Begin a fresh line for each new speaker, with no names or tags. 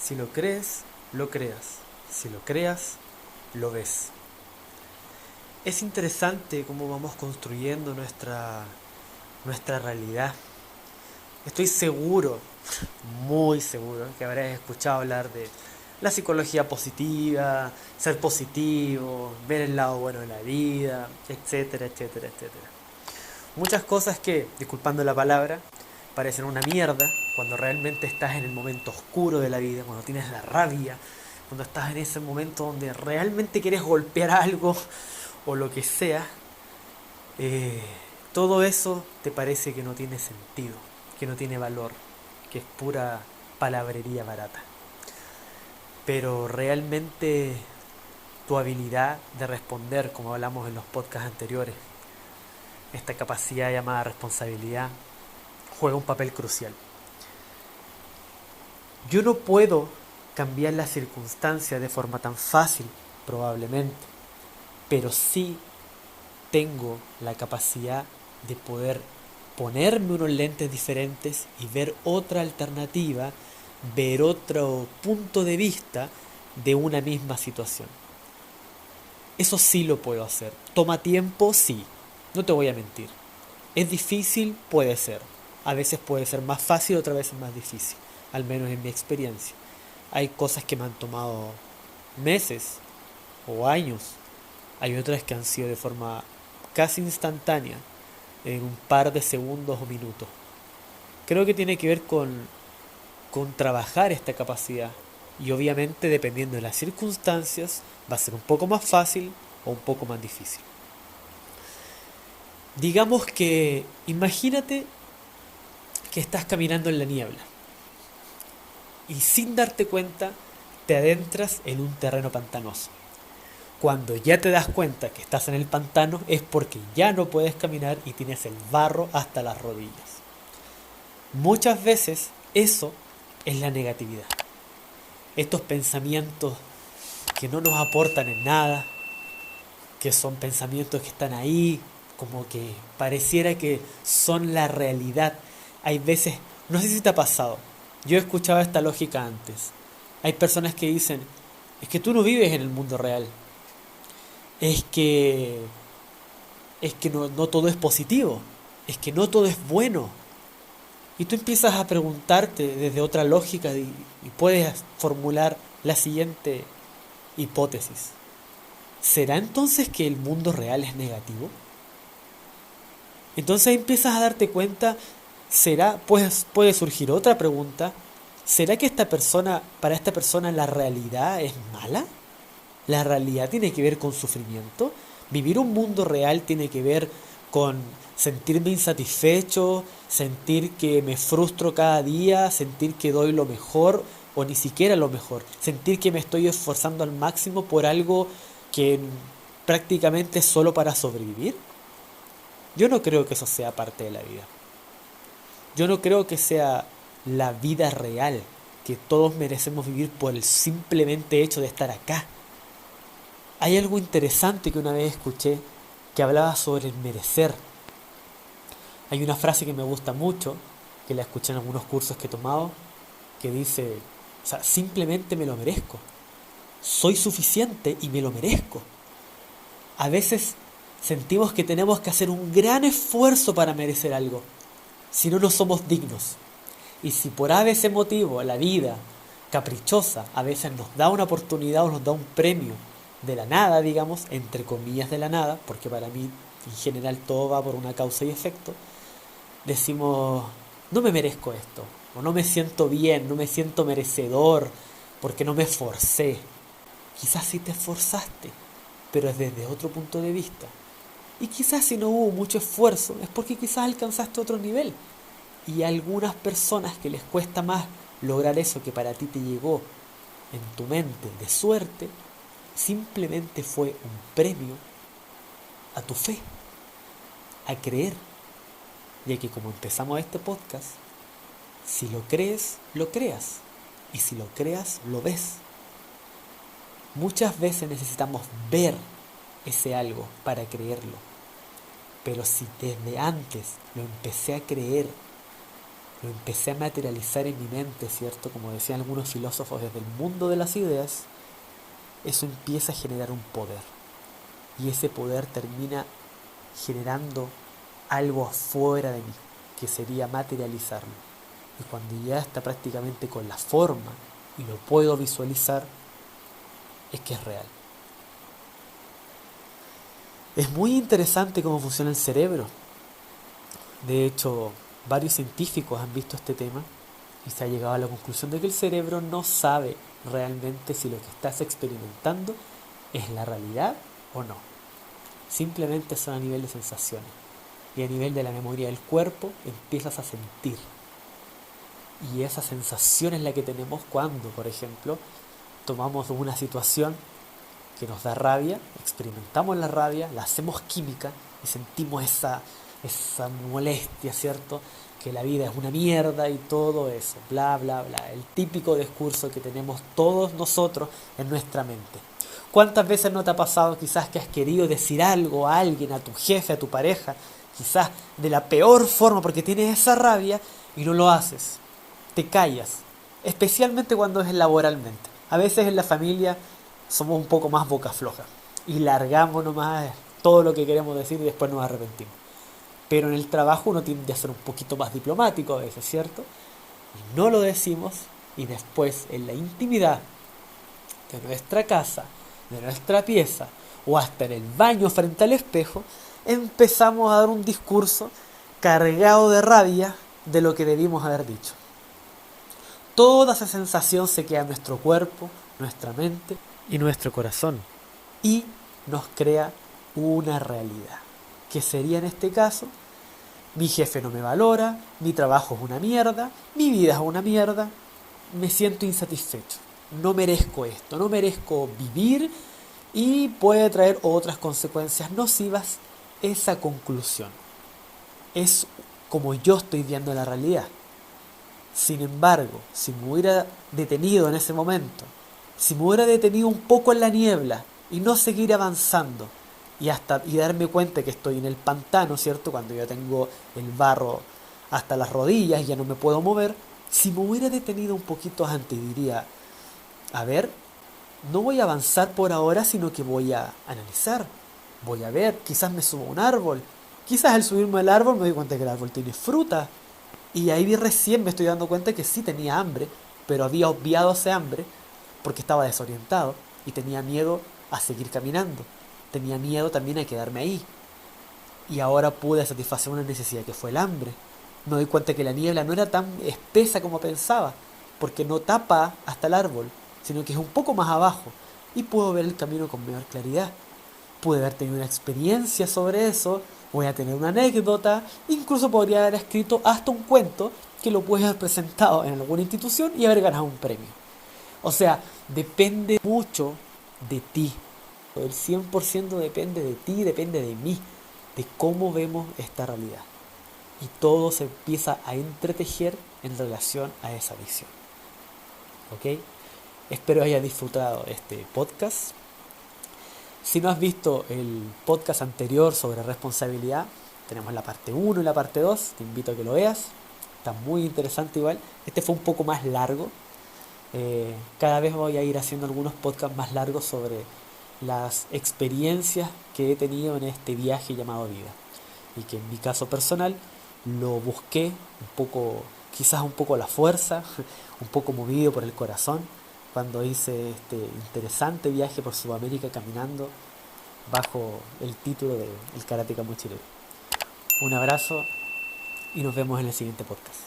Si lo crees, lo creas. Si lo creas, lo ves. Es interesante cómo vamos construyendo nuestra realidad. Estoy seguro, muy seguro, que habrás escuchado hablar de la psicología positiva, ser positivo, ver el lado bueno de la vida, etcétera, etcétera, etcétera. Muchas cosas que, disculpando la palabra, parecen una mierda cuando realmente estás en el momento oscuro de la vida, cuando tienes la rabia, cuando estás en ese momento donde realmente quieres golpear algo o lo que sea, eh, todo eso te parece que no tiene sentido, que no tiene valor, que es pura palabrería barata. Pero realmente tu habilidad de responder, como hablamos en los podcasts anteriores, esta capacidad llamada responsabilidad, juega un papel crucial. Yo no puedo cambiar las circunstancias de forma tan fácil, probablemente, pero sí tengo la capacidad de poder ponerme unos lentes diferentes y ver otra alternativa, ver otro punto de vista de una misma situación. Eso sí lo puedo hacer. ¿Toma tiempo? Sí. No te voy a mentir. ¿Es difícil? Puede ser. A veces puede ser más fácil, otras veces más difícil. Al menos en mi experiencia. Hay cosas que me han tomado meses o años. Hay otras que han sido de forma casi instantánea, en un par de segundos o minutos. Creo que tiene que ver con trabajar esta capacidad. Y obviamente dependiendo de las circunstancias va a ser un poco más fácil o un poco más difícil. Digamos que imagínate que estás caminando en la niebla y sin darte cuenta te adentras en un terreno pantanoso. Cuando ya te das cuenta que estás en el pantano es porque ya no puedes caminar y tienes el barro hasta las rodillas. Muchas veces eso es la negatividad. Estos pensamientos que no nos aportan en nada, que son pensamientos que están ahí, como que pareciera que son la realidad. Hay veces, no sé si te ha pasado, yo he escuchado esta lógica antes. Hay personas que dicen, es que tú no vives en el mundo real, es que no todo es positivo, es que no todo es bueno. Y tú empiezas a preguntarte desde otra lógica y puedes formular la siguiente hipótesis. ¿Será entonces que el mundo real es negativo? Entonces empiezas a darte cuenta, será, pues puede surgir otra pregunta, ¿será que para esta persona la realidad es mala? ¿La realidad tiene que ver con sufrimiento? ¿Vivir un mundo real tiene que ver con sentirme insatisfecho, sentir que me frustro cada día, sentir que doy lo mejor o ni siquiera lo mejor, sentir que me estoy esforzando al máximo por algo que prácticamente es solo para sobrevivir? Yo no creo que eso sea parte de la vida. Yo no creo que sea la vida real, que todos merecemos vivir por el simplemente hecho de estar acá. Hay algo interesante que una vez escuché que hablaba sobre el merecer. Hay una frase que me gusta mucho, que la escuché en algunos cursos que he tomado, que dice, o sea, simplemente me lo merezco. Soy suficiente y me lo merezco. A veces sentimos que tenemos que hacer un gran esfuerzo para merecer algo, si no, no somos dignos. Y si por a veces motivo la vida caprichosa a veces nos da una oportunidad o nos da un premio de la nada, digamos, entre comillas de la nada, porque para mí en general todo va por una causa y efecto, decimos, no me merezco esto, o no me siento bien, no me siento merecedor, porque no me esforcé. Quizás sí te esforzaste, pero es desde otro punto de vista. Y quizás si no hubo mucho esfuerzo, es porque quizás alcanzaste otro nivel. Y a algunas personas que les cuesta más lograr eso que para ti te llegó en tu mente de suerte, simplemente fue un premio a tu fe, a creer. Ya que como empezamos este podcast, si lo crees, lo creas. Y si lo creas, lo ves. Muchas veces necesitamos ver ese algo para creerlo. Pero si desde antes lo empecé a creer lo empecé a materializar en mi mente, ¿cierto? Como decían algunos filósofos, desde el mundo de las ideas, eso empieza a generar un poder. Y ese poder termina generando algo afuera de mí, que sería materializarlo. Y cuando ya está prácticamente con la forma y lo puedo visualizar, es que es real. Es muy interesante cómo funciona el cerebro. De hecho, varios científicos han visto este tema y se ha llegado a la conclusión de que el cerebro no sabe realmente si lo que estás experimentando es la realidad o no. Simplemente son a nivel de sensaciones. Y a nivel de la memoria del cuerpo empiezas a sentir. Y esa sensación es la que tenemos cuando, por ejemplo, tomamos una situación que nos da rabia, experimentamos la rabia, la hacemos química y sentimos esa molestia, ¿cierto? Que la vida es una mierda y todo eso, bla, bla, bla. El típico discurso que tenemos todos nosotros en nuestra mente. ¿Cuántas veces no te ha pasado quizás que has querido decir algo a alguien, a tu jefe, a tu pareja, quizás de la peor forma porque tienes esa rabia y no lo haces? Te callas, especialmente cuando es laboralmente. A veces en la familia somos un poco más boca floja y largamos nomás todo lo que queremos decir y después nos arrepentimos. Pero en el trabajo uno tiende a ser un poquito más diplomático a veces, ¿cierto? Y no lo decimos y después en la intimidad de nuestra casa, de nuestra pieza o hasta en el baño frente al espejo, empezamos a dar un discurso cargado de rabia de lo que debimos haber dicho. Toda esa sensación se queda en nuestro cuerpo, nuestra mente y nuestro corazón y nos crea una realidad, que sería en este caso: mi jefe no me valora, mi trabajo es una mierda, mi vida es una mierda, me siento insatisfecho, no merezco esto, no merezco vivir y puede traer otras consecuencias nocivas. Esa conclusión es como yo estoy viendo la realidad. Sin embargo, si me hubiera detenido en ese momento, si me hubiera detenido un poco en la niebla y no seguir avanzando y darme cuenta que estoy en el pantano, ¿cierto? Cuando ya tengo el barro hasta las rodillas y ya no me puedo mover, si me hubiera detenido un poquito antes, diría: a ver, no voy a avanzar por ahora, sino que voy a analizar, voy a ver, quizás me subo a un árbol, quizás al subirme al árbol me doy cuenta que el árbol tiene fruta, y ahí recién me estoy dando cuenta que sí tenía hambre, pero había obviado ese hambre porque estaba desorientado y tenía miedo a seguir caminando. Tenía miedo también a quedarme ahí. Y ahora pude satisfacer una necesidad que fue el hambre. Me doy cuenta que la niebla no era tan espesa como pensaba, porque no tapa hasta el árbol, sino que es un poco más abajo. Y puedo ver el camino con mayor claridad. Pude haber tenido una experiencia sobre eso, voy a tener una anécdota, incluso podría haber escrito hasta un cuento que lo puedes haber presentado en alguna institución y haber ganado un premio. O sea, depende mucho de ti. El 100% depende de ti, depende de mí, de cómo vemos esta realidad. Y todo se empieza a entretejer en relación a esa visión. ¿Ok? Espero hayas disfrutado este podcast. Si no has visto el podcast anterior sobre responsabilidad, tenemos la parte 1 y la parte 2, te invito a que lo veas. Está muy interesante igual. Este fue un poco más largo. Cada vez voy a ir haciendo algunos podcasts más largos sobre las experiencias que he tenido en este viaje llamado vida. Y que en mi caso personal lo busqué un poco, quizás un poco a la fuerza, un poco movido por el corazón, cuando hice este interesante viaje por Sudamérica caminando bajo el título de El Karateka Mochilero. Un abrazo y nos vemos en el siguiente podcast.